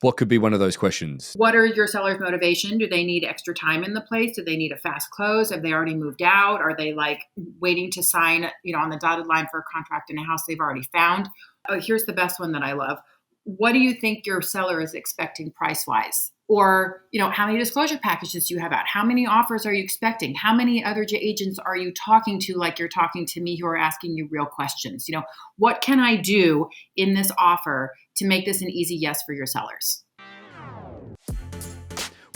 What could be one of those questions? What are your sellers' motivation? Do they need extra time in the place? Do they need a fast close? Have they already moved out? Are they waiting to sign, on the dotted line for a contract in a house they've already found? Oh, here's the best one that I love. What do you think your seller is expecting price-wise? Or, how many disclosure packages do you have out? How many offers are you expecting? How many other agents are you talking to like you're talking to me who are asking you real questions? What can I do in this offer to make this an easy yes for your sellers?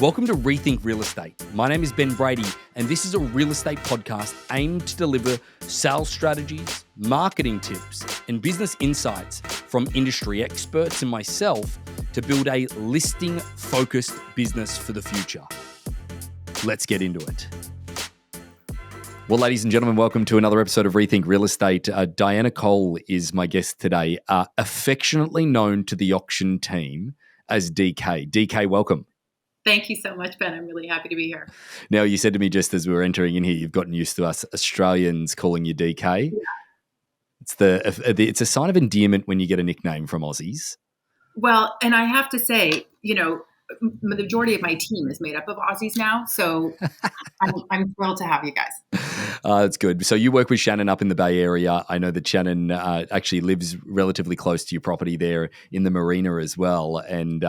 Welcome to Rethink Real Estate. My name is Ben Brady, and this is a real estate podcast aimed to deliver sales strategies, marketing tips, and business insights from industry experts and myself to build a listing-focused business for the future. Let's get into it. Well, ladies and gentlemen, welcome to another episode of Rethink Real Estate. Diana Koll is my guest today, affectionately known to the auction team as DK. DK, welcome. Thank you so much, Ben. I'm really happy to be here. Now, you said to me just as we were entering in here, you've gotten used to us Australians calling you DK. Yeah. It's a sign of endearment when you get a nickname from Aussies. Well, and I have to say, the majority of my team is made up of Aussies now, so I'm thrilled to have you guys. That's good. So you work with Shannon up in the Bay Area. I know that Shannon actually lives relatively close to your property there in the marina as well, and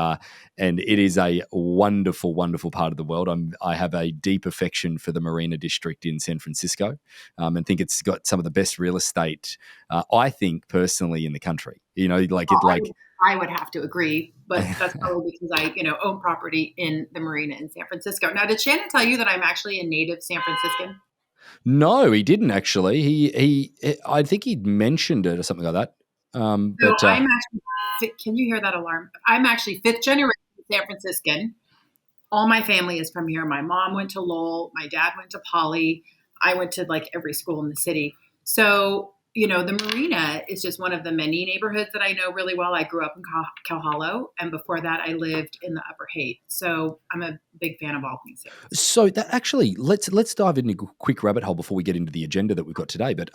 it is a wonderful, wonderful part of the world. I have a deep affection for the Marina District in San Francisco, and think it's got some of the best real estate. I think personally in the country. I would have to agree, but that's probably because I, own property in the marina in San Francisco. Now, did Shannon tell you that I'm actually a native San Franciscan? No, he didn't actually. I think he'd mentioned it or something like that. I'm actually, can you hear that alarm? I'm actually fifth generation San Franciscan. All my family is from here. My mom went to Lowell. My dad went to Poly. I went to every school in the city. So, the marina is just one of the many neighborhoods that I know really well. I grew up in Cal Hollow, and before that, I lived in the Upper Haight. So I'm a big fan of all things. So that actually, let's dive into a quick rabbit hole before we get into the agenda that we've got today. But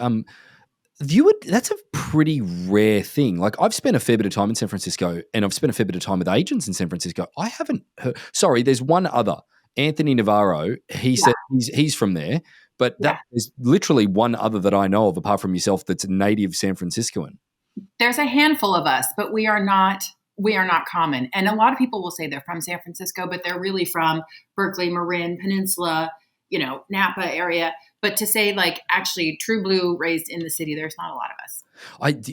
that's a pretty rare thing. I've spent a fair bit of time in San Francisco, and I've spent a fair bit of time with agents in San Francisco. I haven't heard. Sorry, there's one other, Anthony Navarro. He said he's from there. But that is literally one other that I know of, apart from yourself, that's a native San Franciscan. There's a handful of us, but we are not common. And a lot of people will say they're from San Francisco, but they're really from Berkeley, Marin, Peninsula, Napa area. But to say actually true blue raised in the city, there's not a lot of us.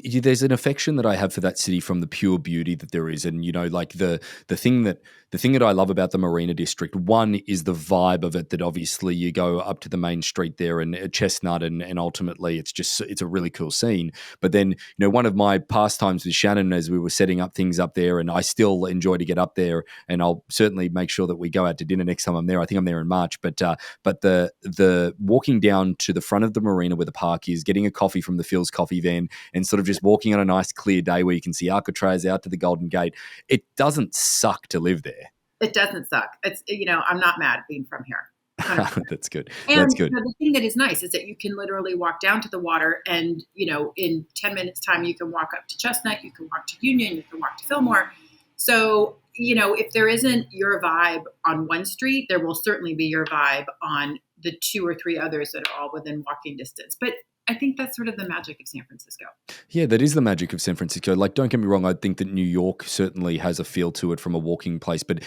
There's an affection that I have for that city from the pure beauty that there is, and the thing that I love about the Marina District, one is the vibe of it. That obviously you go up to the main street there and Chestnut, and ultimately it's a really cool scene. But then one of my pastimes with Shannon as we were setting up things up there, and I still enjoy to get up there, and I'll certainly make sure that we go out to dinner next time I'm there. I think I'm there in March, but the walking down to the front of the marina where the park is, getting a coffee from the Phil's coffee van, and sort of just walking on a nice clear day where you can see Alcatraz out to the Golden Gate. It doesn't suck to live there. It doesn't suck. It's, I'm not mad being from here. That's good. And That's good. The thing that is nice is that you can literally walk down to the water and, in 10 minutes time, you can walk up to Chestnut, you can walk to Union, you can walk to Fillmore. So, if there isn't your vibe on one street, there will certainly be your vibe on the 2 or 3 others that are all within walking distance. But I think that's sort of the magic of San Francisco. Yeah, that is the magic of San Francisco. Don't get me wrong, I think that New York certainly has a feel to it from a walking place, but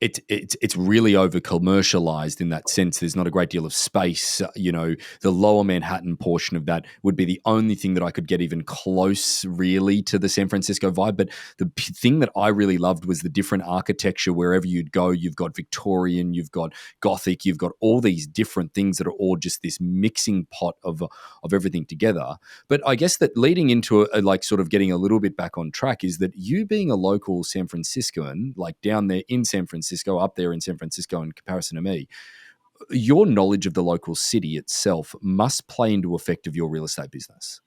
it's really over commercialized in that sense. There's not a great deal of space. The lower Manhattan portion of that would be the only thing that I could get even close really to the San Francisco vibe. But the thing that I really loved was the different architecture. Wherever you'd go, you've got Victorian, you've got Gothic, you've got all these different things that are all just this mixing pot of everything together. But I guess that leading into sort of getting a little bit back on track is that you being a local San Franciscan, down there in San Francisco, up there in San Francisco in comparison to me, your knowledge of the local city itself must play into effect of your real estate business.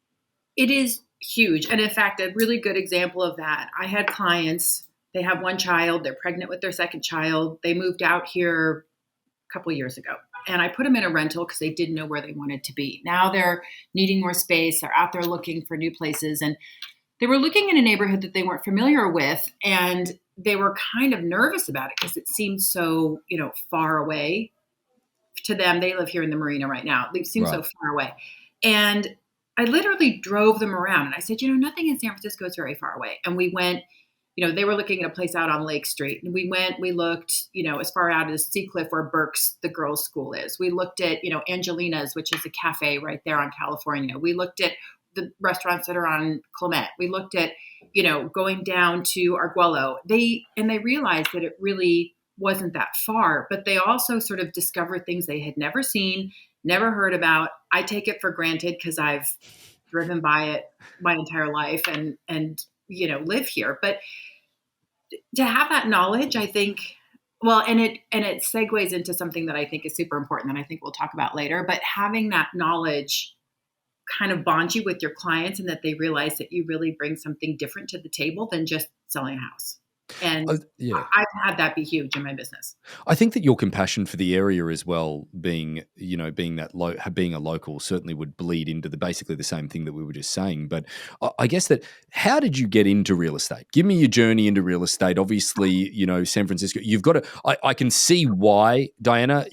It is huge. And in fact, a really good example of that, I had clients, they have one child, they're pregnant with their second child. They moved out here a couple of years ago. And I put them in a rental because they didn't know where they wanted to be. Now they're needing more space. They're out there looking for new places. And they were looking in a neighborhood that they weren't familiar with. And they were kind of nervous about it because it seemed so, far away to them. They live here in the marina right now. They seem so Right. far away. And I literally drove them around and I said, nothing in San Francisco is very far away. And we went, they were looking at a place out on Lake Street. And we looked, as far out as Seacliff where Berks, the girls' school is. We looked at, Angelina's, which is a cafe right there on California. We looked at the restaurants that are on Clement. We looked at, going down to Arguello. They realized that it really wasn't that far, but they also sort of discovered things they had never seen, never heard about. I take it for granted because I've driven by it my entire life and live here. But to have that knowledge, I think, well, and it segues into something that I think is super important that I think we'll talk about later, but having that knowledge kind of bonds you with your clients and that they realize that you really bring something different to the table than just selling a house. And Yeah. I've had that be huge in my business. I think that your compassion for the area as well, being being a local, certainly would bleed into basically the same thing that we were just saying. But I guess that, how did you get into real estate? Give me your journey into real estate. Obviously, San Francisco. You've got to. I can see why, Diana.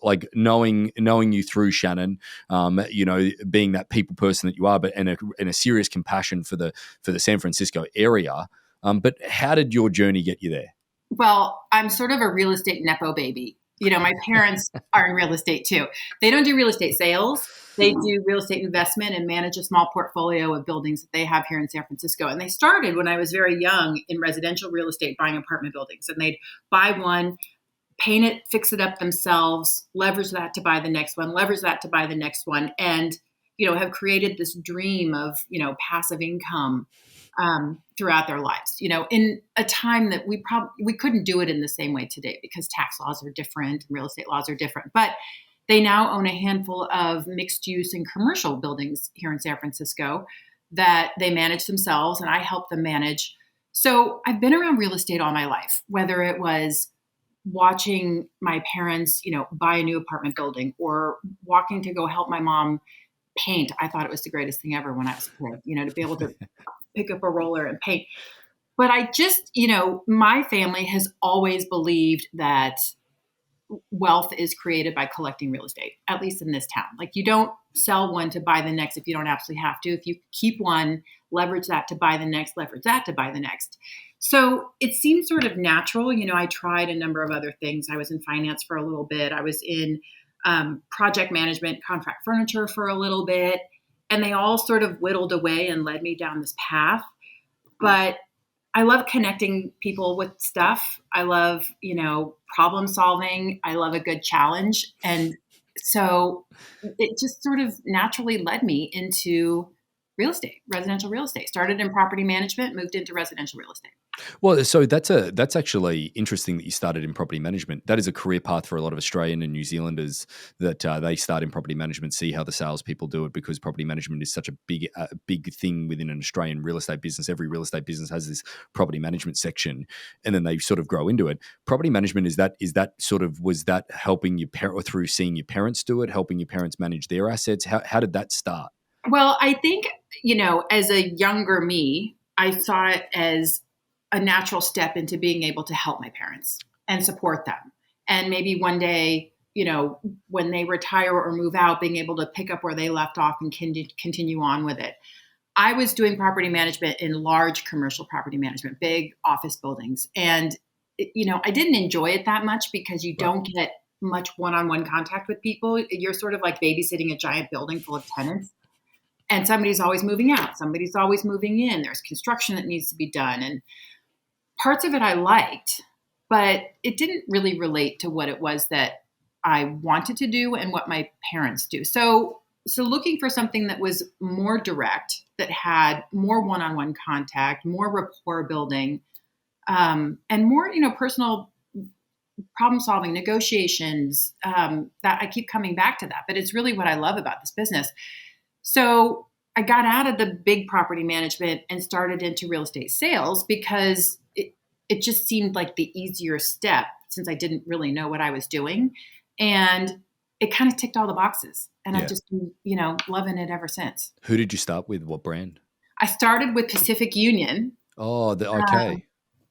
Like knowing you through Shannon. Being that people person that you are, but and a serious compassion for the San Francisco area. But how did your journey get you there? Well, I'm sort of a real estate Nepo baby. My parents are in real estate too. They don't do real estate sales. They do real estate investment and manage a small portfolio of buildings that they have here in San Francisco. And they started when I was very young in residential real estate, buying apartment buildings. And they'd buy one, paint it, fix it up themselves, leverage that to buy the next one, leverage that to buy the next one. And, have created this dream of, passive income throughout their lives, in a time that we couldn't do it in the same way today because tax laws are different and real estate laws are different. But they now own a handful of mixed use and commercial buildings here in San Francisco that they manage themselves and I help them manage. So I've been around real estate all my life, whether it was watching my parents, buy a new apartment building or walking to go help my mom paint. I thought it was the greatest thing ever when I was a kid, to be able to pick up a roller and paint. But I just, my family has always believed that wealth is created by collecting real estate, at least in this town. Like you don't sell one to buy the next if you don't absolutely have to. If you keep one, leverage that to buy the next, leverage that to buy the next. So it seemed sort of natural. I tried a number of other things. I was in finance for a little bit. I was in project management, contract furniture for a little bit. And they all sort of whittled away and led me down this path. But I love connecting people with stuff. I love, problem solving. I love a good challenge. And so it just sort of naturally led me into real estate, residential real estate. Started in property management, moved into residential real estate. Well, so that's actually interesting that you started in property management. That is a career path for a lot of Australian and New Zealanders that they start in property management, see how the salespeople do it, because property management is such a big thing within an Australian real estate business. Every real estate business has this property management section, and then they sort of grow into it. Property management was that helping your parent, or through seeing your parents do it, helping your parents manage their assets? How did that start? Well, I think, as a younger me, I saw it as a natural step into being able to help my parents and support them. And maybe one day, when they retire or move out, being able to pick up where they left off and continue on with it. I was doing property management in large commercial property management, big office buildings. And, I didn't enjoy it that much because you don't get much one-on-one contact with people. You're sort of like babysitting a giant building full of tenants. And somebody's always moving out. Somebody's always moving in. There's construction that needs to be done. And parts of it I liked, but it didn't really relate to what it was that I wanted to do and what my parents do. So looking for something that was more direct, that had more one-on-one contact, more rapport building, and more, personal problem solving, negotiations, that I keep coming back to that, but it's really what I love about this business. So I got out of the big property management and started into real estate sales because it just seemed like the easier step since I didn't really know what I was doing. And it kind of ticked all the boxes. And I've just been, loving it ever since. Who did you start with? What brand? I started with Pacific Union. Oh, okay.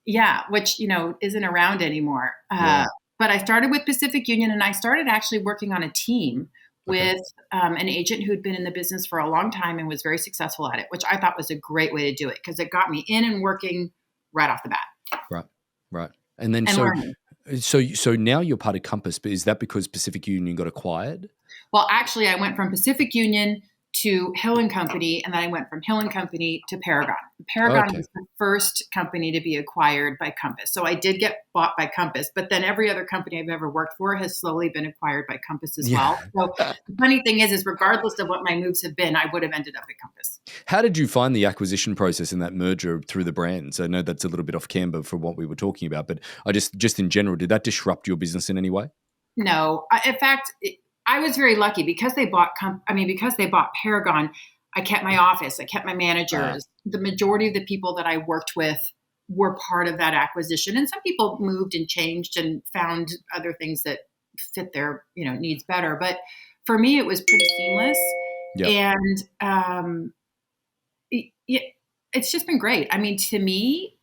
Yeah, which, isn't around anymore. Yeah. But I started with Pacific Union, and I started actually working on a team Okay. with an agent who'd been in the business for a long time and was very successful at it, which I thought was a great way to do it because it got me in and working right off the bat Right. Right. And then and learning. so now you're part of Compass, but is that because Pacific Union got acquired? Well, actually, I went from Pacific Union to Hill and Company, and then I went from Hill and Company to Paragon. Paragon Okay. was the first company to be acquired by Compass. So I did get bought by Compass, but then every other company I've ever worked for has slowly been acquired by Compass as Yeah. well. So the funny thing is regardless of what my moves have been, I would have ended up at Compass. How did you find the acquisition process and that merger through the brands? I know that's a little bit off camber for what we were talking about, but I just in general, did that disrupt your business in any way? No, in fact, I was very lucky because they bought. Because they bought Paragon. I kept my office. I kept my Ah, managers. The majority of the people that I worked with were part of that acquisition, and some people moved and changed and found other things that fit their needs better. But for me, it was pretty seamless, yep. and it's just been great. I mean, to me,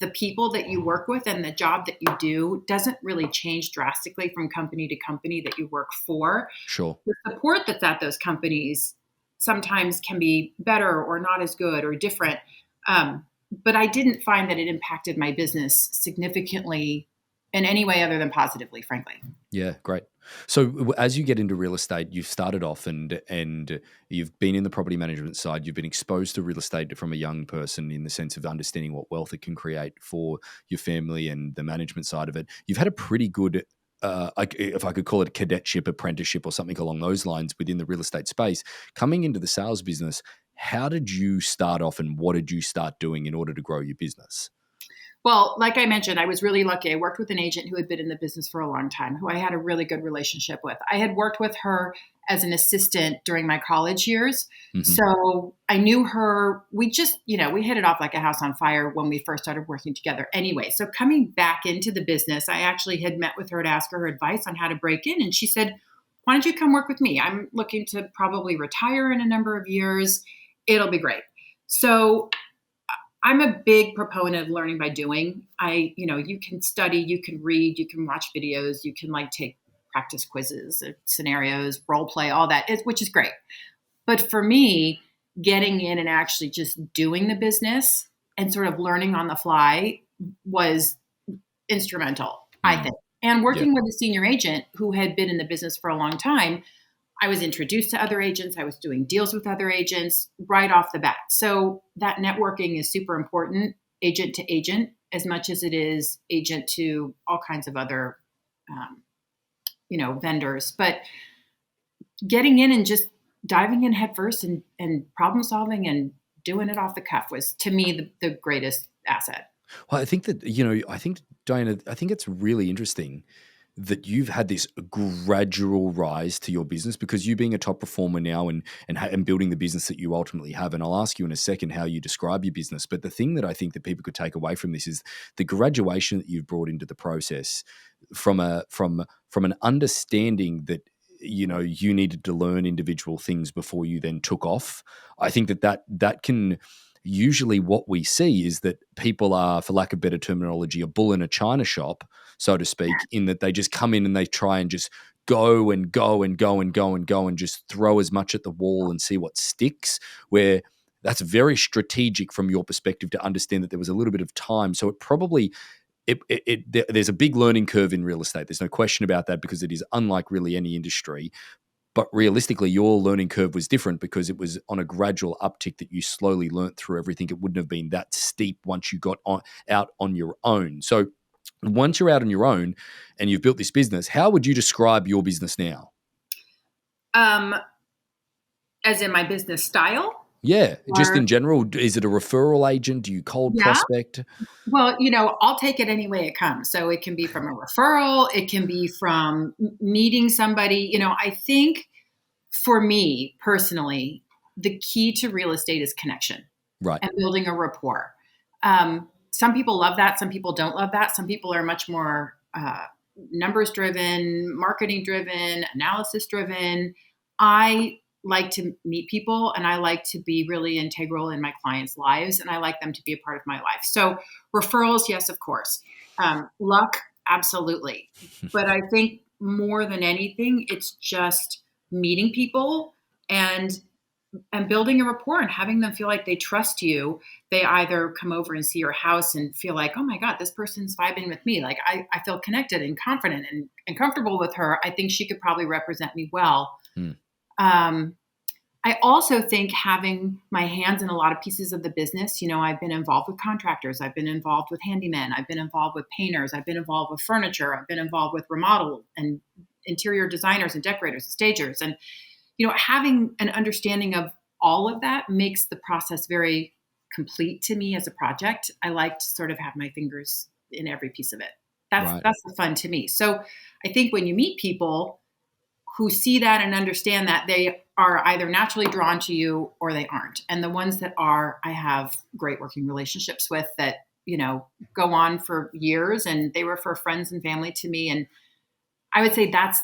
the people that you work with and the job that you do doesn't really change drastically from company to company that you work for. Sure. The support that's at those companies sometimes can be better or not as good or different. But I didn't find that it impacted my business significantly in any way other than positively, frankly. Yeah, great. So as you get into real estate, you've started off and you've been in the property management side. You've been exposed to real estate from a young person in the sense of understanding what wealth it can create for your family and the management side of it. You've had a pretty good, if I could call it a cadetship, apprenticeship, or something along those lines within the real estate space. Coming into the sales business, how did you start off, and what did you start doing in order to grow your business? Well, like I mentioned, I was really lucky. I worked with an agent who had been in the business for a long time, who I had a really good relationship with. I had worked with her as an assistant during my college years. Hmm. So I knew her. We just, we hit it off like a house on fire when we first started working together anyway. So coming back into the business, I actually had met with her to ask her advice on how to break in. And she said, "Why don't you come work with me? I'm looking to probably retire in a number of years. It'll be great." So I'm a big proponent of learning by doing. You can study, you can read, you can watch videos, you can take practice quizzes, scenarios, role play, all that, which is great. But for me, getting in and actually just doing the business and sort of learning on the fly was instrumental, I Mm. think. And Yeah. working with a senior agent who had been in the business for a long time, I was introduced to other agents. I was doing deals with other agents right off the bat. So that networking is super important, agent to agent, as much as it is agent to all kinds of other, um, vendors. But getting in and just diving in headfirst and problem solving and doing it off the cuff was, to me, the greatest asset. Well, I think that, I think, Diana, I think it's really interesting that you've had this gradual rise to your business because you being a top performer now and building the business that you ultimately have. And I'll ask you in a second how you describe your business. But the thing that I think that people could take away from this is the graduation that you've brought into the process from an understanding that you needed to learn individual things before you then took off. I think that can usually what we see is that people are, for lack of better terminology, a bull in a china shop, so to speak, in that they just come in and they try and just go and go and go and go and go and just throw as much at the wall and see what sticks, where that's very strategic from your perspective to understand that there was a little bit of time. So it probably there's a big learning curve in real estate. There's no question about that because it is unlike really any industry. But realistically, your learning curve was different because it was on a gradual uptick that you slowly learnt through everything. It wouldn't have been that steep once you got out on your own. So once you're out on your own and you've built this business, how would you describe your business now? Um, as in my business style? Yeah, just Or, in general, is it a referral agent? Do you cold yeah. prospect? Well, I'll take it any way it comes. So it can be from a referral, it can be from meeting somebody. I think for me personally, the key to real estate is connection Right. and building a rapport. Some people love that. Some people don't love that. Some people are much more numbers driven, marketing driven, analysis driven. I like to meet people, and I like to be really integral in my clients' lives, and I like them to be a part of my life. So referrals, yes, of course. Luck, absolutely. But I think more than anything, it's just meeting people and building a rapport and having them feel like they trust you. They either come over and see your house and feel like, oh my God, this person's vibing with me. Like I feel connected and confident and comfortable with her. I think she could probably represent me well. Hmm. I also think having my hands in a lot of pieces of the business, I've been involved with contractors. I've been involved with handymen. I've been involved with painters. I've been involved with furniture. I've been involved with remodel and interior designers and decorators and stagers. And, having an understanding of all of that makes the process very complete to me as a project. I like to sort of have my fingers in every piece of it. Right. That's the fun to me. So I think when you meet people who see that and understand that, they are either naturally drawn to you or they aren't. And the ones that are, I have great working relationships with that, go on for years, and they refer friends and family to me. And I would say that's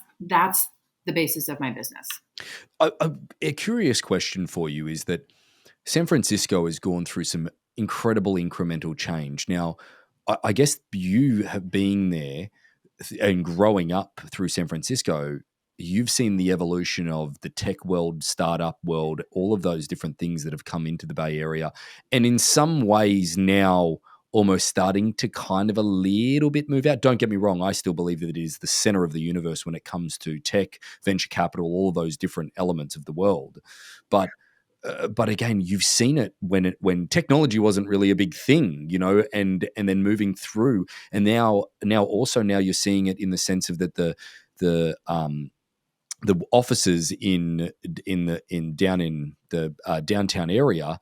the basis of my business. A curious question for you is that San Francisco has gone through some incredible incremental change. Now, I guess you have been there and growing up through San Francisco, you've seen the evolution of the tech world, startup world, all of those different things that have come into the Bay Area. And in some ways now almost starting to kind of a little bit move out. Don't get me wrong. I still believe that it is the center of the universe when it comes to tech, venture capital, all those different elements of the world. But again, you've seen it when technology wasn't really a big thing, and then moving through, and now you're seeing it in the sense of that the offices in the downtown area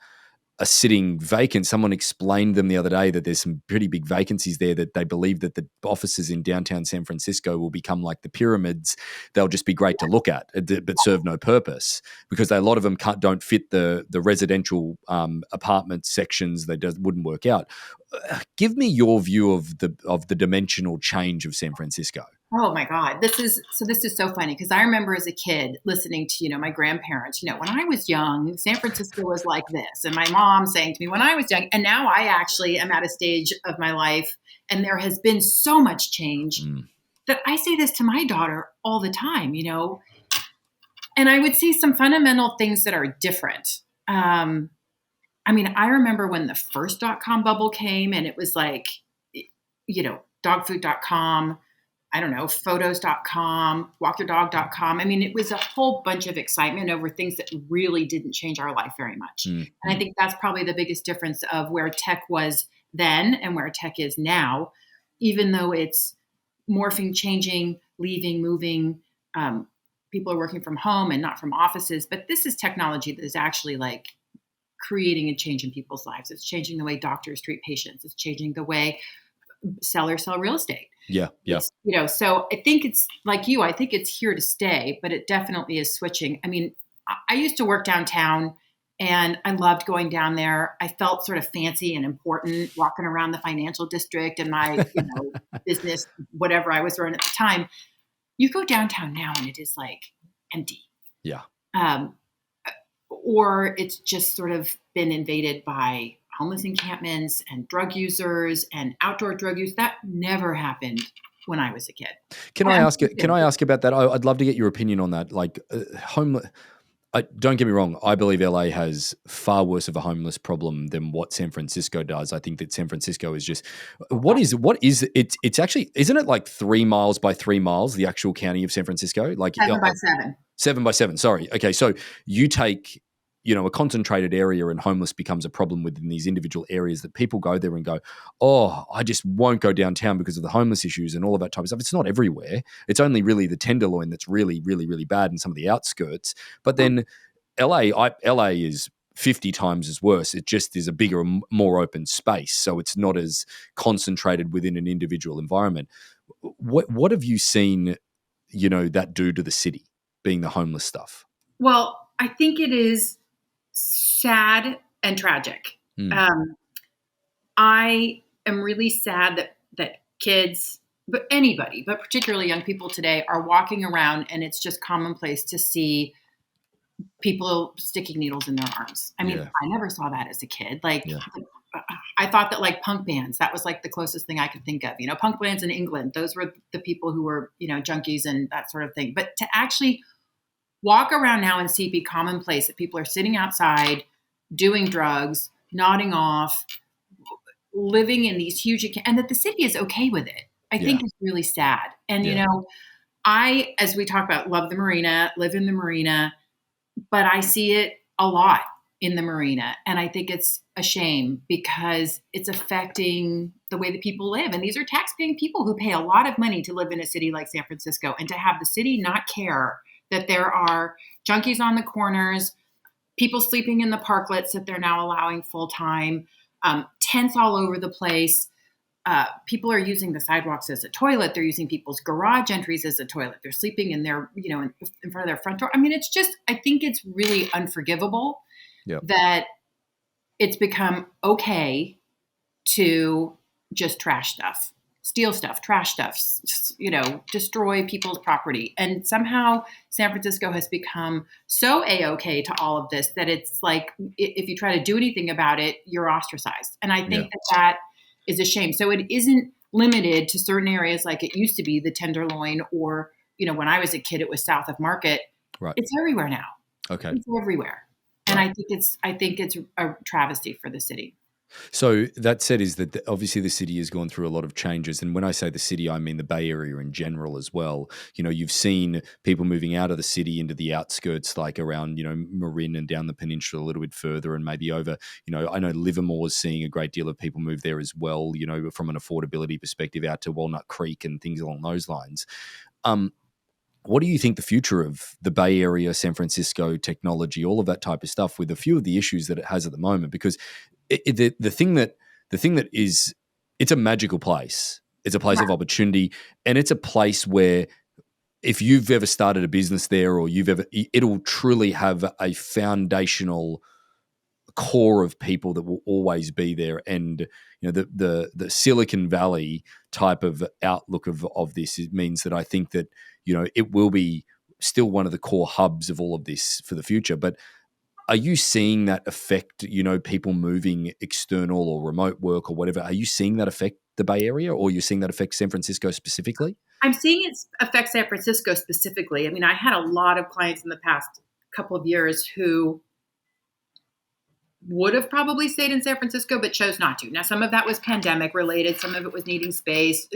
are sitting vacant. Someone explained them the other day that there's some pretty big vacancies there, that they believe that the offices in downtown San Francisco will become like the pyramids. They'll just be great to look at, but serve no purpose because a lot of them don't fit the residential apartment sections. They wouldn't work out. Give me your view of the dimensional change of San Francisco. Oh my God. This is so funny because I remember as a kid listening to, my grandparents, when I was young, San Francisco was like this. And my mom saying to me when I was young, and now I actually am at a stage of my life and there has been so much change that I say this to my daughter all the time, and I would see some fundamental things that are different. I remember when the first .com bubble came and it was like, dogfood.com, I don't know, photos.com, walkyourdog.com. It was a whole bunch of excitement over things that really didn't change our life very much. And I think that's probably the biggest difference of where tech was then and where tech is now, even though it's morphing, changing, leaving, moving. People are working from home and not from offices, but this is technology that is actually like creating a change in people's lives. It's changing the way doctors treat patients. It's changing the way sellers sell real estate. Yeah. So I think it's like you, I think it's here to stay, but it definitely is switching. I used to work downtown and I loved going down there. I felt sort of fancy and important walking around the financial district and my, business, whatever I was running at the time. You go downtown now and it is like empty. Yeah. Or it's just sort of been invaded by homeless encampments and drug users and outdoor drug use. That never happened when I was a kid. Can I ask about that? I'd love to get your opinion on that. Like homeless. Don't get me wrong. I believe LA has far worse of a homeless problem than what San Francisco does. I think that San Francisco is just what is it? It's actually, isn't it like 3 miles by 3 miles, the actual county of San Francisco? Like 7 by 7. 7 by 7. Sorry. Okay. So you take, a concentrated area and homeless becomes a problem within these individual areas that people go there and go, oh, I just won't go downtown because of the homeless issues and all of that type of stuff. It's not everywhere. It's only really the Tenderloin that's really, really, really bad in some of the outskirts. But then LA is 50 times as worse. It just is a bigger, more open space. So it's not as concentrated within an individual environment. What have you seen, that do to the city, being the homeless stuff? Well, I think it is sad and tragic. I am really sad that kids, but anybody, but particularly young people today, are walking around and it's just commonplace to see people sticking needles in their arms. I mean, Yeah. I never saw that as a kid. Like, Yeah. I thought that like punk bands, that was like the closest thing I could think of. Punk bands in England, those were the people who were, junkies and that sort of thing. But to actually walk around now and see it be commonplace that people are sitting outside doing drugs, nodding off, living in these huge, and that the city is okay with it, I Yeah. think is really sad. And, Yeah. I, as we talk about, love the marina, live in the marina, but I see it a lot in the marina. And I think it's a shame because it's affecting the way that people live. And these are tax-paying people who pay a lot of money to live in a city like San Francisco, and to have the city not care that there are junkies on the corners, people sleeping in the parklets that they're now allowing full time, tents all over the place. People are using the sidewalks as a toilet. They're using people's garage entries as a toilet. They're sleeping in their, in front of their front door. I mean, it's just, I think it's really unforgivable Yep. that it's become okay to just trash stuff, steal stuff, trash stuff, destroy people's property. And somehow San Francisco has become so A-okay to all of this that it's like, if you try to do anything about it, you're ostracized. And I think that is a shame. So it isn't limited to certain areas like it used to be, the Tenderloin, or, when I was a kid, it was south of Market. Right. It's everywhere now. Okay. It's everywhere. And Right. I think it's a travesty for the city. So that said, is that obviously the city has gone through a lot of changes, and when I say the city, I mean the Bay Area in general as well. You've seen people moving out of the city into the outskirts, like around Marin and down the peninsula a little bit further, and maybe over. I know Livermore is seeing a great deal of people move there as well. From an affordability perspective, out to Walnut Creek and things along those lines. What do you think the future of the Bay Area, San Francisco, technology, all of that type of stuff, with a few of the issues that it has at the moment? Because the thing that is, it's a magical place. It's a place of opportunity, and it's a place where if you've ever started a business there, or it'll truly have a foundational core of people that will always be there. And the Silicon Valley type of outlook of this, it means that I think that it will be still one of the core hubs of all of this for the future. But are you seeing that affect people moving external or remote work or whatever? Are you seeing that affect the Bay Area, or you're seeing that affect San Francisco specifically? I'm seeing it affect San Francisco specifically. I mean, I had a lot of clients in the past couple of years who would have probably stayed in San Francisco, but chose not to. Now, some of that was pandemic related. Some of it was needing space.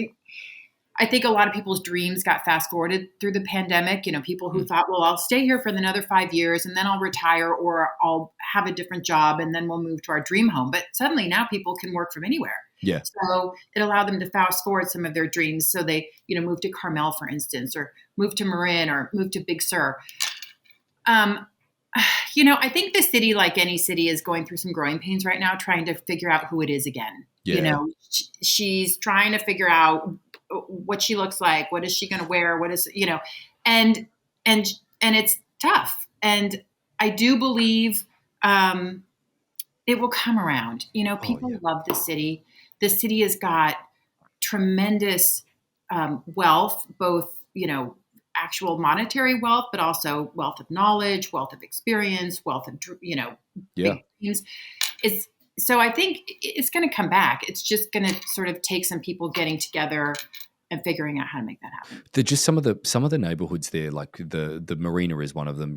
I think a lot of people's dreams got fast forwarded through the pandemic. People who thought, well, I'll stay here for another 5 years and then I'll retire, or I'll have a different job and then we'll move to our dream home. But suddenly now people can work from anywhere. Yeah. So it allowed them to fast forward some of their dreams. So they, moved to Carmel, for instance, or moved to Marin, or moved to Big Sur. I think the city, like any city, is going through some growing pains right now, trying to figure out who it is again. Yeah. She's trying to figure out what she looks like. What is she going to wear? What is, and it's tough. And I do believe it will come around. People love the city. The city has got tremendous wealth, both, actual monetary wealth, but also wealth of knowledge, wealth of experience, wealth of, big things. So I think it's going to come back. It's just going to sort of take some people getting together and figuring out how to make that happen. Just some of the neighborhoods there, like the marina is one of them,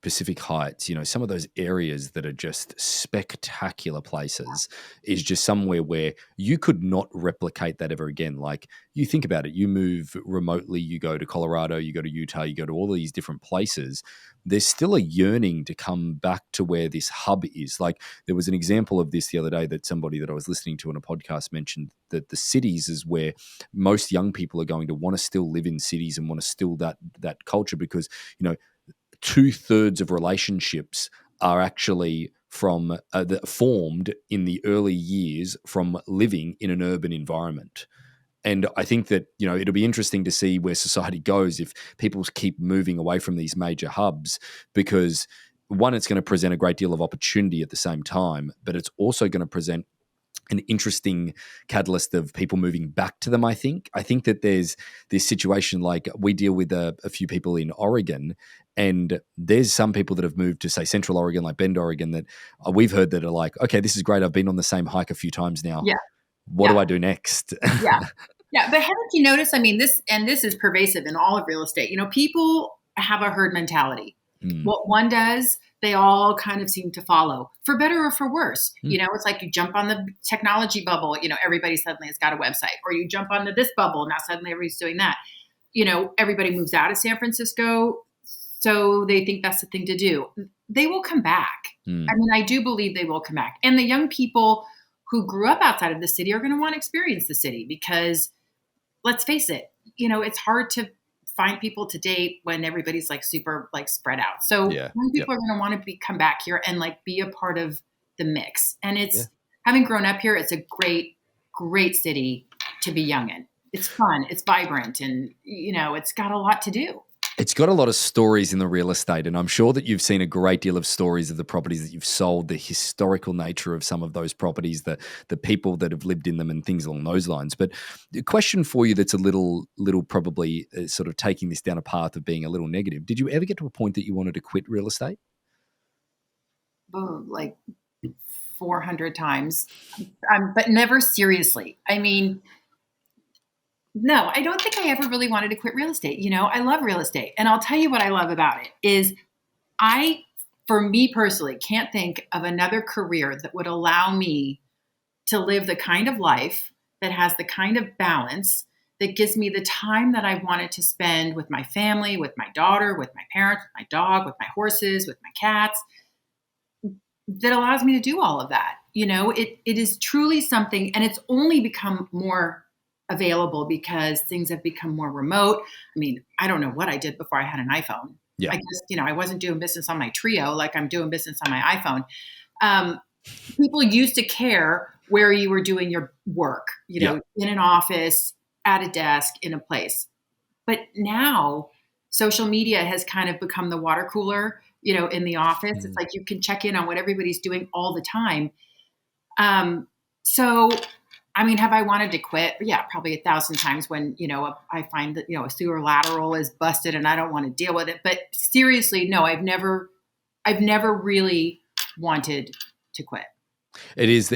Pacific Heights, some of those areas that are just spectacular places, is just somewhere where you could not replicate that ever again. Like, you think about it, you move remotely, you go to Colorado, you go to Utah, you go to all these different places. There's still a yearning to come back to where this hub is. Like, there was an example of this the other day that somebody that I was listening to on a podcast mentioned, that the cities is where most young people are going to want to still live in cities and want to still that culture, because 2/3 of relationships are actually from formed in the early years from living in an urban environment. And I think that, it'll be interesting to see where society goes if people keep moving away from these major hubs, because one, it's going to present a great deal of opportunity at the same time, but it's also going to present an interesting catalyst of people moving back to them. I think that there's this situation, like we deal with a few people in Oregon, and there's some people that have moved to, say, Central Oregon, like Bend, Oregon, that we've heard that are like, okay, this is great. I've been on the same hike a few times now. Yeah. What do I do next? Yeah. Yeah. But haven't you noticed? I mean, this is pervasive in all of real estate. People have a herd mentality. What one does, they all kind of seem to follow, for better or for worse. It's like you jump on the technology bubble, everybody suddenly has got a website, or you jump onto this bubble. Now suddenly everybody's doing that. Everybody moves out of San Francisco. So they think that's the thing to do. They will come back. I mean, I do believe they will come back. And the young people who grew up outside of the city are going to want to experience the city, because let's face it, it's hard to find people to date when everybody's like super like spread out. So young people are going to want to come back here and like be a part of the mix. And it's having grown up here, it's a great, great city to be young in. It's fun. It's vibrant. And, it's got a lot to do. It's got a lot of stories in the real estate, and I'm sure that you've seen a great deal of stories of the properties that you've sold, the historical nature of some of those properties, the people that have lived in them and things along those lines. But the question for you that's a little probably sort of taking this down a path of being a little negative, did you ever get to a point that you wanted to quit real estate? Oh, like 400 times, but never seriously. I mean, no, I don't think I ever really wanted to quit real estate. I love real estate. And I'll tell you what I love about it is for me personally, can't think of another career that would allow me to live the kind of life that has the kind of balance that gives me the time that I wanted to spend with my family, with my daughter, with my parents, with my dog, with my horses, with my cats, that allows me to do all of that. It is truly something, and it's only become more available because things have become more remote. I mean, I don't know what I did before I had an iPhone. Yeah. I guess, I wasn't doing business on my Trio like I'm doing business on my iPhone. People used to care where you were doing your work, in an office, at a desk, in a place. But now social media has kind of become the water cooler, in the office. It's like you can check in on what everybody's doing all the time. So I mean, have I wanted to quit? Yeah, probably 1,000 times when, I find that, a sewer lateral is busted and I don't want to deal with it. But seriously, no, I've never really wanted to quit. It is,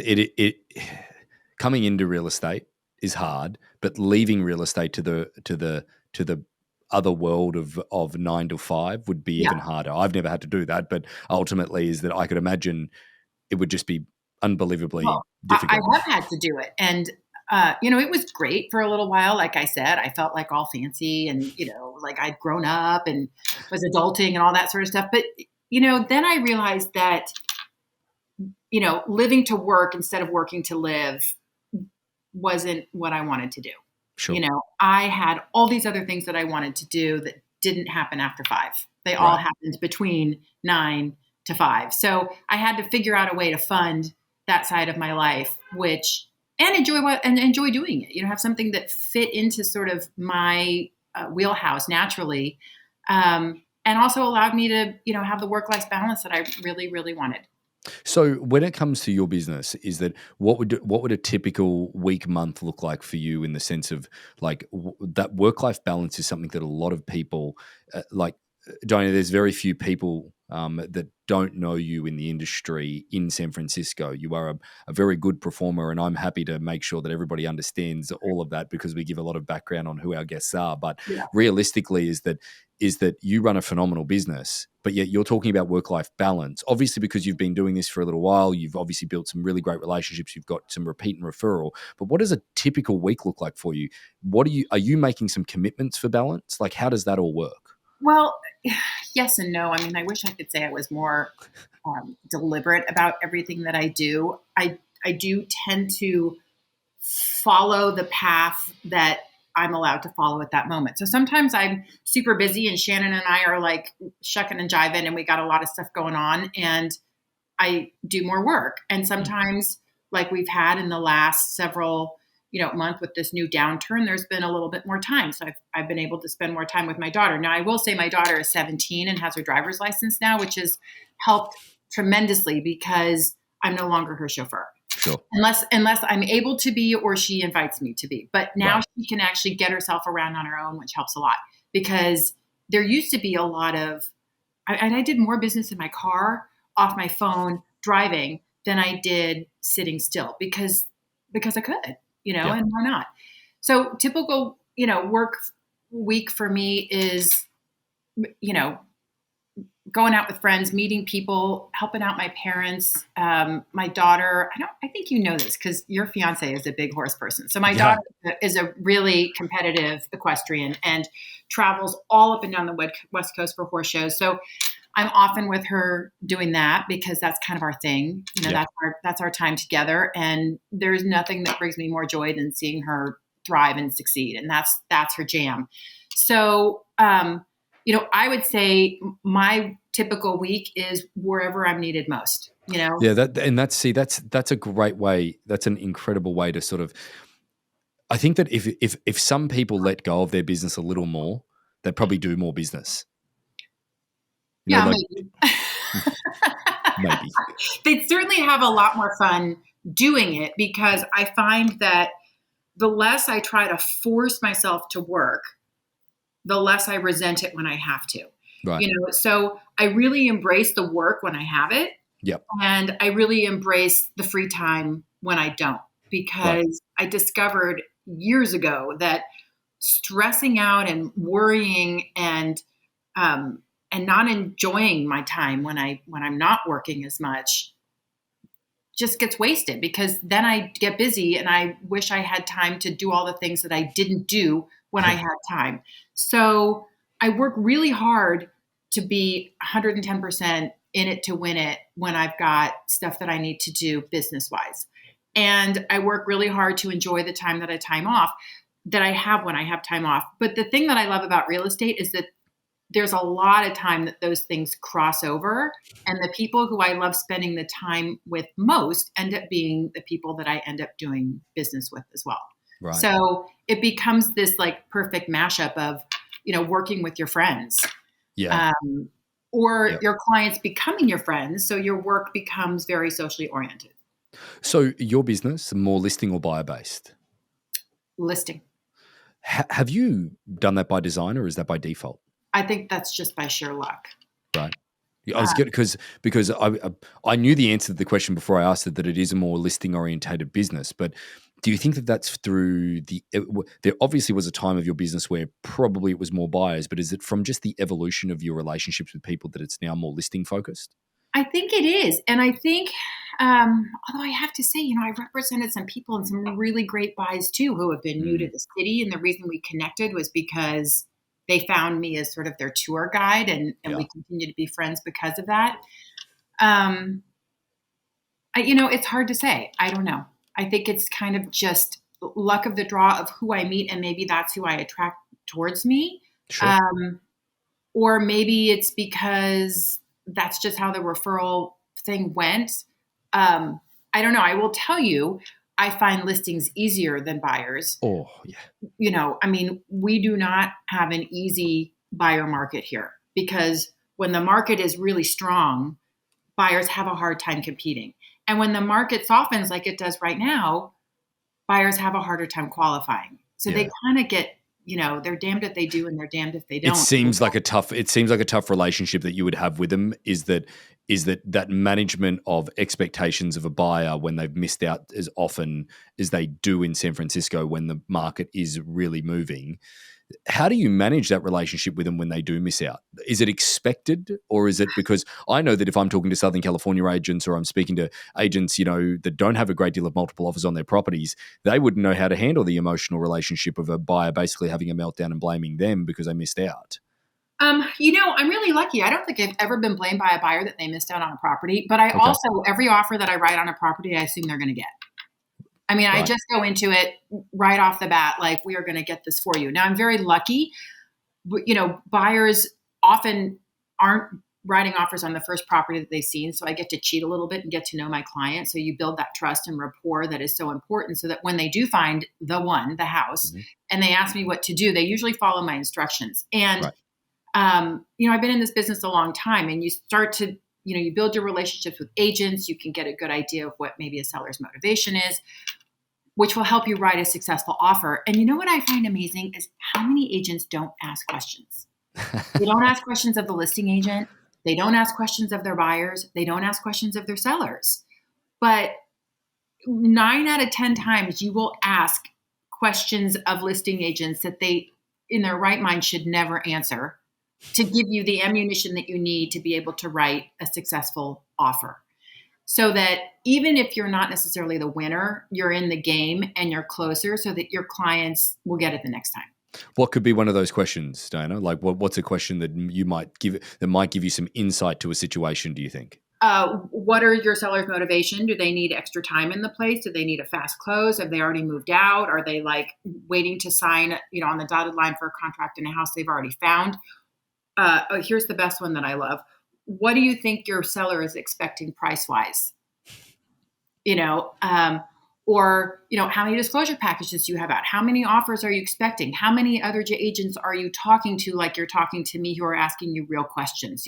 coming into real estate is hard, but leaving real estate to the other world of 9 to 5 would be even harder. I've never had to do that, but ultimately is that I could imagine it would just be unbelievably difficult. I have had to do it. And, it was great for a little while. Like I said, I felt like all fancy and, like I'd grown up and was adulting and all that sort of stuff. But, then I realized that, living to work instead of working to live wasn't what I wanted to do. Sure. I had all these other things that I wanted to do that didn't happen after 5. They all happened between 9 to 5. So I had to figure out a way to fund that side of my life, and enjoy doing it. Have something that fit into sort of my wheelhouse naturally, and also allowed me to, have the work-life balance that I really, really wanted. So when it comes to your business, is that what would a typical week, month look like for you, in the sense of like that work-life balance is something that a lot of people Diana, there's very few people that don't know you in the industry in San Francisco. You are a very good performer, and I'm happy to make sure that everybody understands all of that, because we give a lot of background on who our guests are. But realistically is that you run a phenomenal business, but yet you're talking about work-life balance, obviously because you've been doing this for a little while. You've obviously built some really great relationships. You've got some repeat and referral. But what does a typical week look like for you? Are you making some commitments for balance? Like, how does that all work? Well, yes and no. I mean, I wish I could say I was more deliberate about everything that I do. I do tend to follow the path that I'm allowed to follow at that moment. So sometimes I'm super busy and Shannon and I are like shucking and jiving and we got a lot of stuff going on and I do more work. And sometimes, like we've had in the last several month with this new downturn, there's been a little bit more time. So I've been able to spend more time with my daughter. Now, I will say my daughter is 17 and has her driver's license now, which has helped tremendously because I'm no longer her chauffeur. Sure. unless I'm able to be or she invites me to be. But now Right. she can actually get herself around on her own, which helps a lot, because there used to be a lot of, and I did more business in my car, off my phone, driving than I did sitting still because I could, Yeah. and why not? So typical, work week for me is, you know, going out with friends, meeting people, helping out my parents, my daughter. I think you know this because your fiance is a big horse person. So my Yeah. daughter is a really competitive equestrian and travels all up and down the West Coast for horse shows. So I'm often with her doing that because that's kind of our thing. Yeah. That's our time together. And there's nothing that brings me more joy than seeing her thrive and succeed. And that's her jam. So, I would say my typical week is wherever I'm needed most, Yeah. That's a great way. That's an incredible way to sort of, I think that if some people let go of their business a little more, they'd probably do more business. Yeah, Like maybe. maybe. They'd certainly have a lot more fun doing it because I find that the less I try to force myself to work, the less I resent it when I have to. Right. So I really embrace the work when I have it. Yep. And I really embrace the free time when I don't, Right. because I discovered years ago that stressing out and worrying and not enjoying my time when I'm not working as much just gets wasted, because then I get busy and I wish I had time to do all the things that I didn't do when I had time. So I work really hard to be 110% in it to win it when I've got stuff that I need to do business wise. And I work really hard to enjoy the time that I have when I have time off. But the thing that I love about real estate is that there's a lot of time that those things cross over. And the people who I love spending the time with most end up being the people that I end up doing business with as well. Right. So it becomes this like perfect mashup of, working with your friends. Yeah. Or Yep. your clients becoming your friends. So your work becomes very socially oriented. So your business, more listing or buyer based? Listing. Have you done that by design or is that by default? I think that's just by sheer luck. Right. I was good because I knew the answer to the question before I asked it, that it is a more listing orientated business. But do you think that that's through there obviously was a time of your business where probably it was more buyers, but is it from just the evolution of your relationships with people that it's now more listing focused? I think it is. And I think, although I have to say, I represented some people in some really great buys too, who have been new to the city. And the reason we connected was because they found me as sort of their tour guide, and we continue to be friends because of that. It's hard to say. I don't know. I think it's kind of just luck of the draw of who I meet, and maybe that's who I attract towards me. Sure. Or maybe it's because that's just how the referral thing went. I don't know. I will tell you, I find listings easier than buyers. Oh, yeah. We do not have an easy buyer market here, because when the market is really strong, buyers have a hard time competing. And when the market softens like it does right now, buyers have a harder time qualifying. So they kind of get, they're damned if they do and they're damned if they don't. It seems like a tough relationship that you would have with them, is that management of expectations of a buyer when they've missed out as often as they do in San Francisco when the market is really moving. How do you manage that relationship with them when they do miss out? Is it expected, or is it because I know that if I'm talking to Southern California agents, or I'm speaking to agents, that don't have a great deal of multiple offers on their properties, they wouldn't know how to handle the emotional relationship of a buyer basically having a meltdown and blaming them because they missed out. I'm really lucky. I don't think I've ever been blamed by a buyer that they missed out on a property, but I also, every offer that I write on a property, I assume they're going to get. Right. I just go into it right off the bat, like, we are going to get this for you. Now, I'm very lucky. Buyers often aren't writing offers on the first property that they've seen. So I get to cheat a little bit and get to know my client. So you build that trust and rapport that is so important, so that when they do find the house, and they ask me what to do, they usually follow my instructions. And, I've been in this business a long time, and you start to you build your relationships with agents. You can get a good idea of what maybe a seller's motivation is, which will help you write a successful offer. And you know what I find amazing is how many agents don't ask questions. They don't ask questions of the listing agent. They don't ask questions of their buyers. They don't ask questions of their sellers. But 9 out of 10 times you will ask questions of listing agents that they, in their right mind, should never answer to give you the ammunition that you need to be able to write a successful offer. So that even if you're not necessarily the winner, you're in the game and you're closer so that your clients will get it the next time. What could be one of those questions, Diana? Like what's a question that you might give you some insight to a situation, do you think? What are your sellers' motivation? Do they need extra time in the place? Do they need a fast close? Have they already moved out? Are they like waiting to sign, on the dotted line for a contract in a house they've already found? Here's the best one that I love. What do you think your seller is expecting price-wise? Or how many disclosure packages do you have out? How many offers are you expecting? How many other agents are you talking to, like you're talking to me, who are asking you real questions?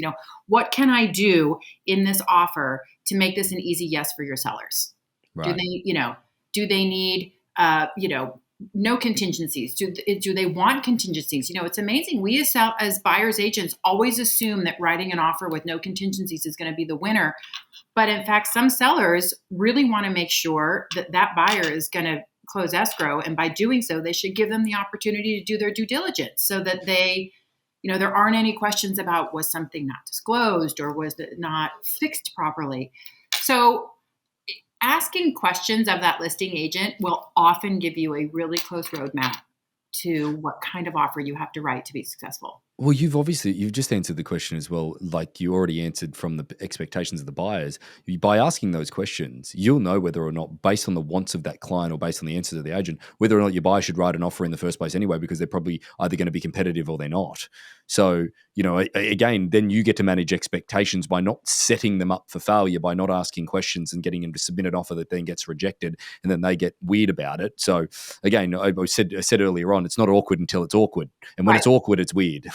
What can I do in this offer to make this an easy yes for your sellers? Right. Do they need, no contingencies? Do they want contingencies? It's amazing. We as buyers agents always assume that writing an offer with no contingencies is going to be the winner. But in fact, some sellers really want to make sure that that buyer is going to close escrow. And by doing so, they should give them the opportunity to do their due diligence so that there aren't any questions about, was something not disclosed or was it not fixed properly? So asking questions of that listing agent will often give you a really close roadmap to what kind of offer you have to write to be successful. Well, you've just answered the question as well. Like you already answered from the expectations of the buyers. By asking those questions, you'll know whether or not, based on the wants of that client or based on the answers of the agent, whether or not your buyer should write an offer in the first place anyway, because they're probably either going to be competitive or they're not. So, again, then you get to manage expectations by not setting them up for failure, by not asking questions and getting them to submit an offer that then gets rejected and then they get weird about it. So again, I said earlier on, it's not awkward until it's awkward. And when it's awkward, it's weird.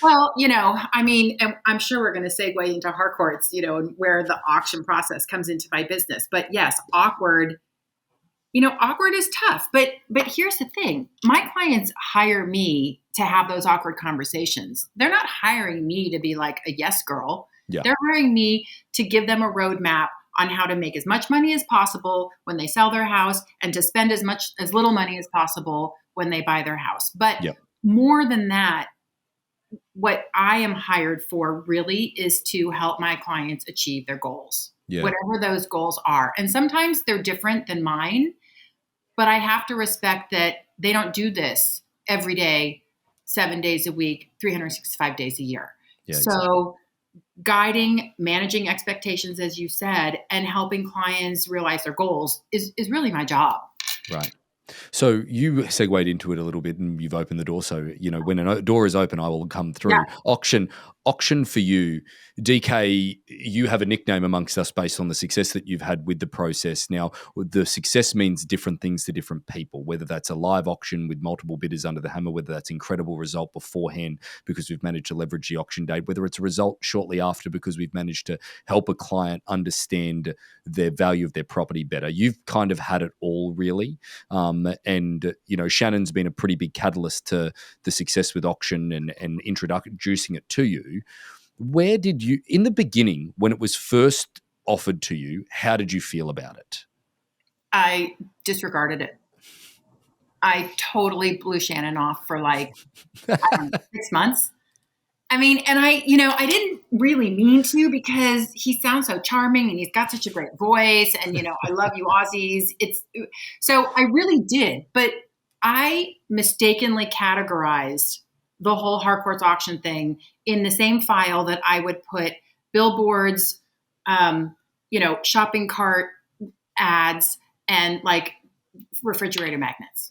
Well, and I'm sure we're going to segue into Harcourts, and where the auction process comes into my business. But yes, awkward is tough. But here's the thing. My clients hire me to have those awkward conversations. They're not hiring me to be like a yes girl. Yeah. They're hiring me to give them a roadmap on how to make as much money as possible when they sell their house and to spend as little money as possible when they buy their house. But more than that, what I am hired for really is to help my clients achieve their goals, whatever those goals are. And sometimes they're different than mine, but I have to respect that they don't do this every day, 7 days a week, 365 days a year. Yeah, so exactly. Guiding, managing expectations, as you said, and helping clients realize their goals is really my job. Right. So you segued into it a little bit and you've opened the door. So, when a door is open, I will come through. Yeah. Auction for you, DK, you have a nickname amongst us based on the success that you've had with the process. Now, the success means different things to different people, whether that's a live auction with multiple bidders under the hammer, whether that's incredible result beforehand because we've managed to leverage the auction date, whether it's a result shortly after because we've managed to help a client understand their value of their property better. You've kind of had it all, really. And Shannon's been a pretty big catalyst to the success with auction and introducing it to you. Where did you, in the beginning, when it was first offered to you, how did you feel about it? I disregarded it. I totally blew Shannon off for 6 months. I mean, and I didn't really mean to because he sounds so charming and he's got such a great voice and, I love you Aussies. So I really did, but I mistakenly categorized the whole Harcourts auction thing in the same file that I would put billboards, shopping cart ads and refrigerator magnets.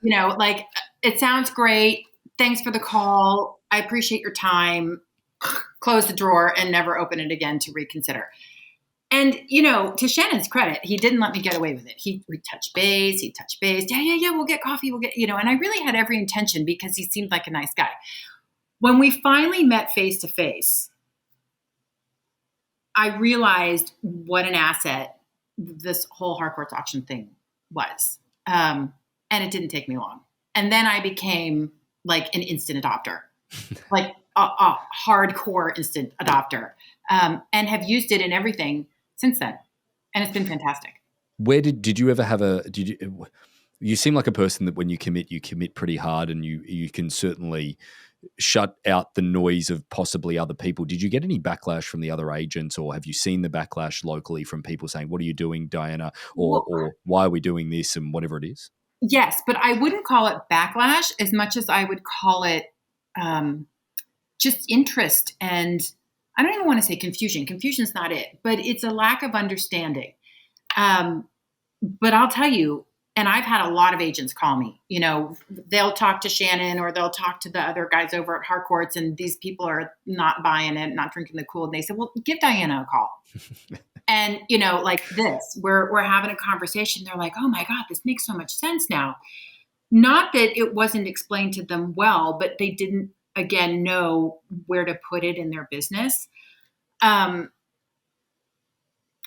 It sounds great. Thanks for the call. I appreciate your time. Close the drawer and never open it again to reconsider. And, to Shannon's credit, he didn't let me get away with it. We touched base. Yeah, we'll get coffee. And I really had every intention because he seemed like a nice guy. When we finally met face to face, I realized what an asset this whole hardcore auction thing was. And it didn't take me long. And then I became like an instant adopter, like a hardcore instant adopter, and have used it in everything since then. And it's been fantastic. Where did you ever have you seem like a person that when you commit pretty hard, and you can certainly shut out the noise of possibly other people. Did you get any backlash from the other agents, or have you seen the backlash locally from people saying, "What are you doing, Diana?" or "Why are we doing this?" and whatever it is? Yes, but I wouldn't call it backlash as much as I would call it just interest. And I don't even want to say confusion. Confusion's not it, but it's a lack of understanding. But I'll tell you, and I've had a lot of agents call me, they'll talk to Shannon or they'll talk to the other guys over at Harcourts, and these people are not buying it, not drinking the Kool-Aid. And they said, well, give Diana a call. And, like this, we're having a conversation. They're like, oh my God, this makes so much sense now. Not that it wasn't explained to them well, but they didn't, again, know where to put it in their business.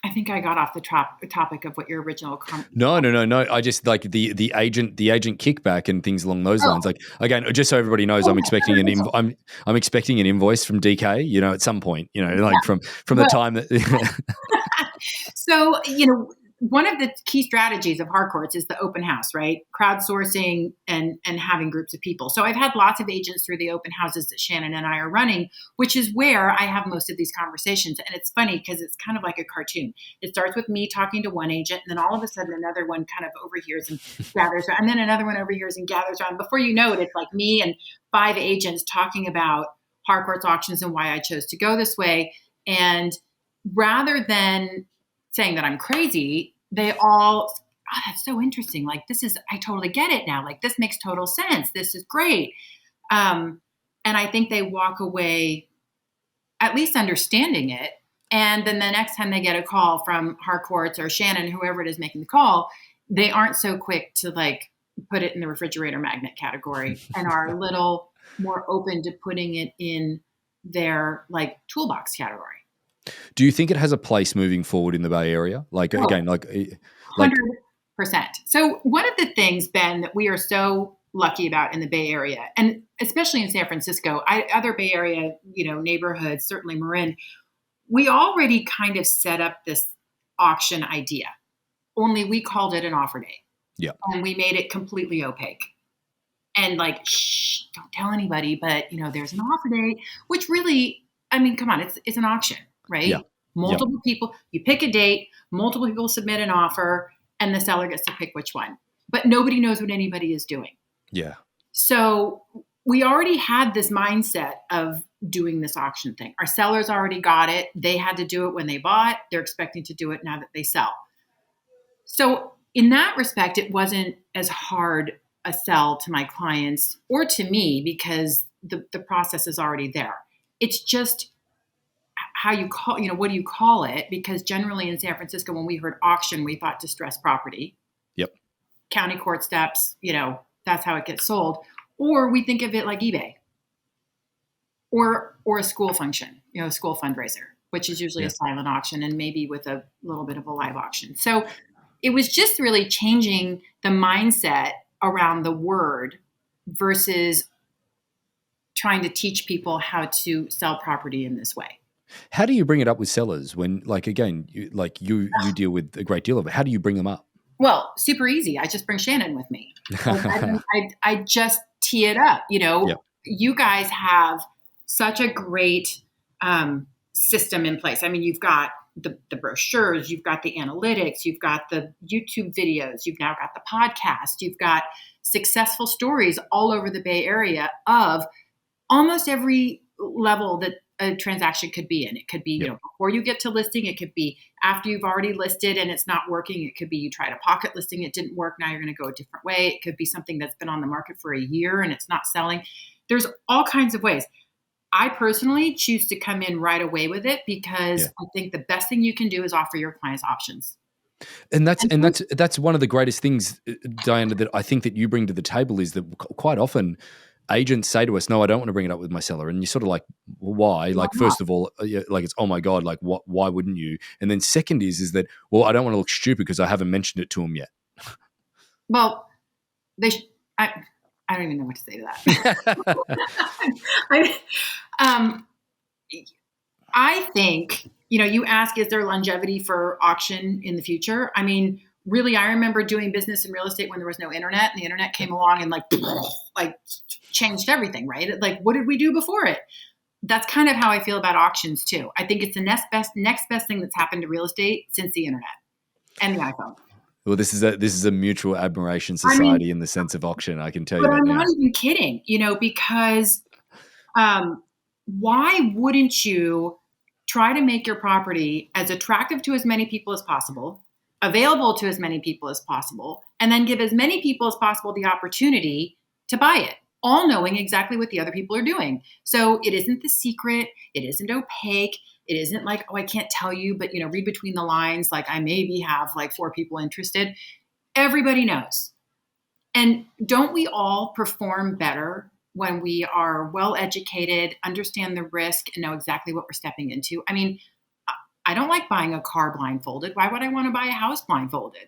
I think I got off the topic of what your original comment. No. I just like the agent kickback and things along those lines. Like, again, just so everybody knows, I'm expecting I'm expecting an invoice from DK, at some point, from the time that. So, one of the key strategies of Harcourts is the open house, right? Crowdsourcing and having groups of people. So I've had lots of agents through the open houses that Shannon and I are running, which is where I have most of these conversations. And it's funny because it's kind of like a cartoon. It starts with me talking to one agent, and then all of a sudden another one kind of overhears and gathers around, and then another one overhears and gathers around. Before you know it, it's like me and 5 agents talking about Harcourts auctions and why I chose to go this way. And rather than saying that I'm crazy, they all, oh, that's so interesting. Like, I totally get it now. Like, this makes total sense. This is great. And I think they walk away at least understanding it. And then the next time they get a call from Harcourts or Shannon, whoever it is making the call, they aren't so quick to like put it in the refrigerator magnet category and are a little more open to putting it in their like toolbox category. Do you think it has a place moving forward in the Bay Area? Like, again, like 100%. So one of the things, Ben, that we are so lucky about in the Bay Area, and especially in San Francisco, other Bay Area, neighborhoods, certainly Marin, we already kind of set up this auction idea, only we called it an offer day. Yeah. And we made it completely opaque. And like, shh, don't tell anybody, but there's an offer day, which really, I mean, come on, it's an auction. Right? Yeah. Multiple people, you pick a date, multiple people submit an offer, and the seller gets to pick which one. But nobody knows what anybody is doing. Yeah. So we already had this mindset of doing this auction thing. Our sellers already got it. They had to do it when they bought. They're expecting to do it now that they sell. So in that respect, it wasn't as hard a sell to my clients or to me because the process is already there. It's just how you call, what do you call it? Because generally in San Francisco, when we heard auction, we thought distressed property. Yep. County court steps, that's how it gets sold. Or we think of it like eBay or a school function, a school fundraiser, which is usually a silent auction and maybe with a little bit of a live auction. So it was just really changing the mindset around the word versus trying to teach people how to sell property in this way. How do you bring it up with sellers when, like, again, you deal with a great deal of it? How do you bring them up? Well, super easy. I just bring Shannon with me. I just tee it up. You guys have such a great system in place. I mean, you've got the brochures, you've got the analytics, you've got the YouTube videos, you've now got the podcast, you've got successful stories all over the Bay Area of almost every level that a transaction could be in. It could be, before you get to listing. It could be after you've already listed and it's not working. It could be you tried a pocket listing, it didn't work. Now you're going to go a different way. It could be something that's been on the market for a year and it's not selling. There's all kinds of ways. I personally choose to come in right away with it because I think the best thing you can do is offer your clients options. And that's one of the greatest things, Diana, that I think that you bring to the table is that quite often agents say to us, no, I don't want to bring it up with my seller. And you're sort of like, well, why? Like, first of all, like it's, oh my God, like why wouldn't you? And then second is that, well, I don't want to look stupid because I haven't mentioned it to them yet. Well, I don't even know what to say to that. I think, you ask, is there longevity for auction in the future? I mean, really, I remember doing business in real estate when there was no internet, and the internet came along and like changed everything, right? Like, what did we do before it? That's kind of how I feel about auctions too. I think it's the next best thing that's happened to real estate since the internet and the iPhone. Well, this is a mutual admiration society in the sense of auction. I can tell you that I'm now. not even kidding, because why wouldn't you try to make your property as attractive to as many people as possible, available to as many people as possible, and then give as many people as possible the opportunity to buy it, all knowing exactly what the other people are doing. So it isn't the secret. It isn't opaque. It isn't like, oh, I can't tell you, but read between the lines. Like I maybe have like 4 people interested. Everybody knows. And don't we all perform better when we are well educated, understand the risk, and know exactly what we're stepping into? I mean, I don't like buying a car blindfolded. Why would I want to buy a house blindfolded?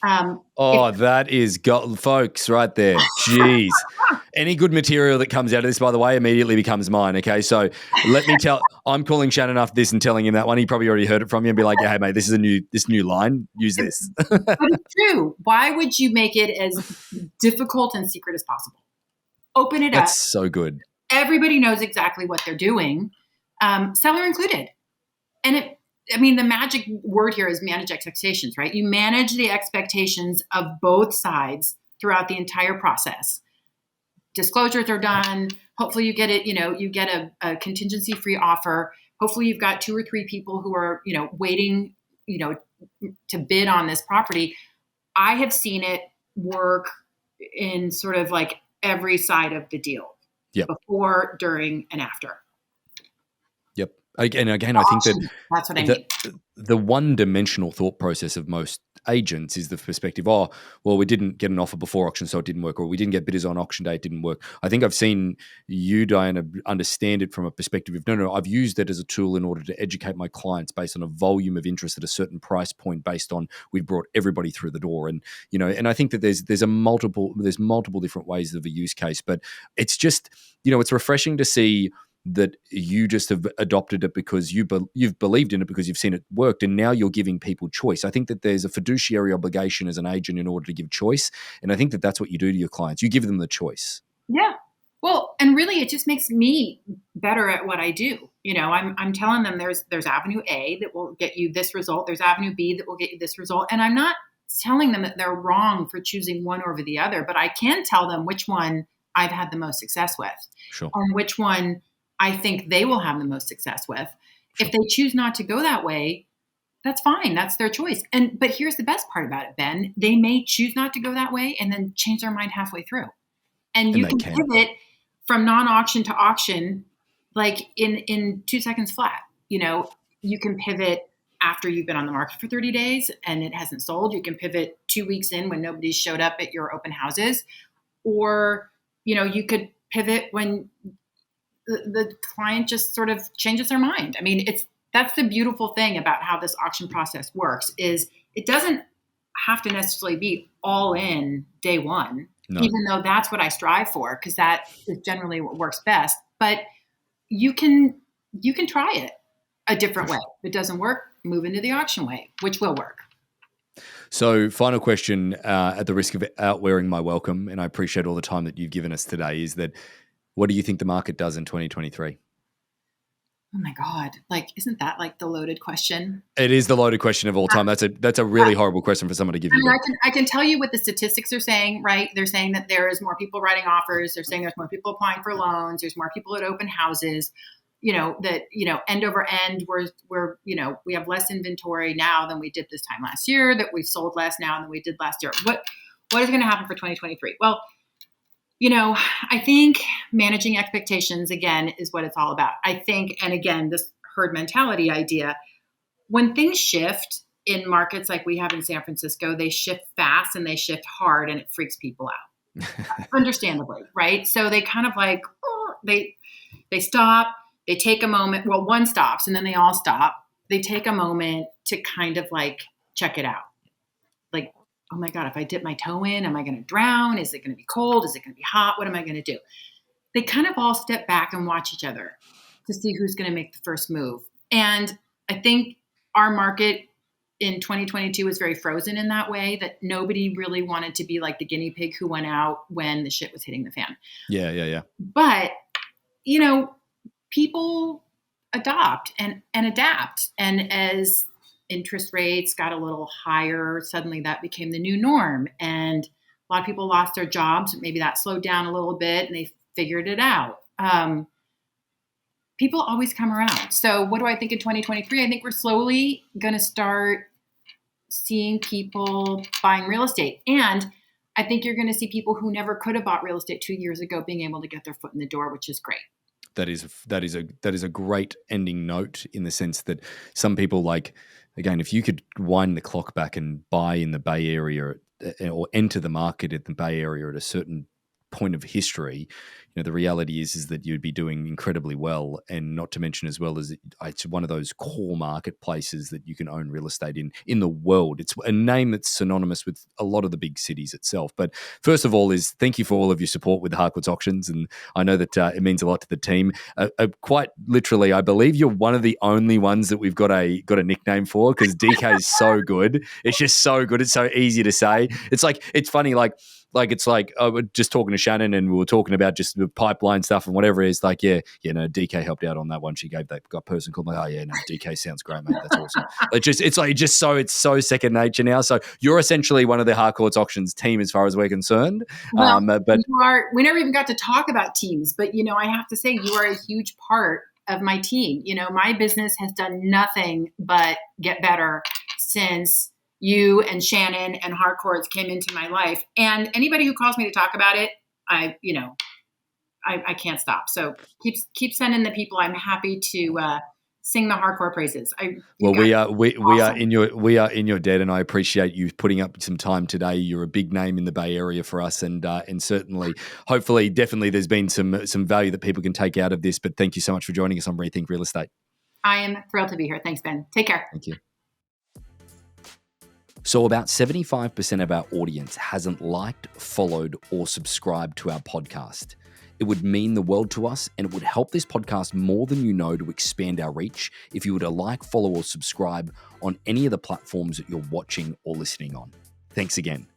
That is folks right there. Jeez. Any good material that comes out of this, by the way, immediately becomes mine. Okay. So let me I'm calling Shannon after this and telling him that one. He probably already heard it from you and be like, yeah, hey mate, this is this new line. Use this. But it's true. Why would you make it as difficult and secret as possible? Open it up. That's so good. Everybody knows exactly what they're doing, seller included. And the magic word here is manage expectations, right? You manage the expectations of both sides throughout the entire process. Disclosures are done. Hopefully you get it, you get a contingency-free offer. Hopefully you've got 2 or 3 people who are, waiting, to bid on this property. I have seen it work in sort of like every side of the deal. Yep. Before, during, and after. Yep. And again, I think that that's what I mean. The one-dimensional thought process of most agents is the perspective, oh, well, we didn't get an offer before auction, so it didn't work, or we didn't get bidders on auction day, it didn't work. I think I've seen you, Diana, understand it from a perspective of, no, I've used it as a tool in order to educate my clients based on a volume of interest at a certain price point based on we've brought everybody through the door. And, and I think that there's multiple different ways of a use case, but it's just, it's refreshing to see that you just have adopted it because you've believed in it because you've seen it worked, and now you're giving people choice. I think that there's a fiduciary obligation as an agent in order to give choice, and I think that that's what you do to your clients. You give them the choice. Yeah. Well, and really, it just makes me better at what I do. I'm telling them there's Avenue A that will get you this result. There's Avenue B that will get you this result, and I'm not telling them that they're wrong for choosing one over the other, but I can tell them which one I've had the most success with, sure, and which one I think they will have the most success with. Sure. If they choose not to go that way, that's fine. That's their choice. But here's the best part about it, Ben. They may choose not to go that way and then change their mind halfway through. And you can pivot from non-auction to auction like in 2 seconds flat. You can pivot after you've been on the market for 30 days and it hasn't sold. You can pivot 2 weeks in when nobody's showed up at your open houses. Or, you could pivot when the client just sort of changes their mind. I mean, that's the beautiful thing about how this auction process works is it doesn't have to necessarily be all in day one, even though that's what I strive for, because that is generally what works best. But you can try it a different way. If it doesn't work, move into the auction way, which will work. So final question, at the risk of outwearing my welcome, and I appreciate all the time that you've given us today, is that what do you think the market does in 2023? Oh my God. Isn't that like the loaded question? It is the loaded question of all time. That's a really horrible question for someone to give you. I can tell you what the statistics are saying, right? They're saying that there is more people writing offers. They're saying there's more people applying for loans. There's more people at open houses, end over end, we have less inventory now than we did this time last year, that we've sold less now than we did last year. What is going to happen for 2023? Well, I think managing expectations, again, is what it's all about. I think, and again, this herd mentality idea, when things shift in markets like we have in San Francisco, they shift fast and they shift hard and it freaks people out. understandably, right? So they kind of like, they stop, they take a moment. Well, one stops and then they all stop. They take a moment to kind of like check it out. Like, oh my God, if I dip my toe in, am I going to drown? Is it going to be cold? Is it going to be hot? What am I going to do? They kind of all step back and watch each other to see who's going to make the first move. And I think our market in 2022 was very frozen in that way, that nobody really wanted to be like the guinea pig who went out when the shit was hitting the fan. Yeah. But, you know, people adopt and adapt. And as interest rates got a little higher, suddenly that became the new norm. And a lot of people lost their jobs. Maybe that slowed down a little bit and they figured it out. People always come around. So what do I think in 2023? I think we're slowly going to start seeing people buying real estate. And I think you're going to see people who never could have bought real estate 2 years ago being able to get their foot in the door, which is great. That is a great ending note, in the sense that some people, like, again, if you could wind the clock back and buy in the Bay Area or enter the market in the Bay Area at a certain point of history, you know, the reality is that you'd be doing incredibly well, and not to mention, as well, as it's one of those core marketplaces that you can own real estate in the world. It's a name that's synonymous with a lot of the big cities itself. But first of all, is thank you for all of your support with the Harcourt's Auctions, and I know that it means a lot to the team. Quite literally, I believe you're one of the only ones that we've got a nickname for, because DK is so good. It's just so good. It's so easy to say. It's funny, it's like we're just talking to Shannon, and we were talking about just the pipeline stuff and whatever it is. Like, DK helped out on that one. She gave that person called me. Oh yeah, no, DK sounds great, mate. That's awesome. It's so second nature now. So you're essentially one of the Harcourt's Auctions team, as far as we're concerned. Well, but you are. We never even got to talk about teams, but I have to say you are a huge part of my team. My business has done nothing but get better since you and Shannon and Harcourt's came into my life. And anybody who calls me to talk about it, I can't stop. So keep sending the people. I'm happy to sing the Harcourt praises. We are in your debt, and I appreciate you putting up some time today. You're a big name in the Bay Area for us, and certainly, hopefully, definitely, there's been some value that people can take out of this. But thank you so much for joining us on Rethink Real Estate. I am thrilled to be here. Thanks, Ben. Take care. Thank you. So about 75% of our audience hasn't liked, followed, or subscribed to our podcast. It would mean the world to us, and it would help this podcast more than you know to expand our reach if you were to like, follow, or subscribe on any of the platforms that you're watching or listening on. Thanks again.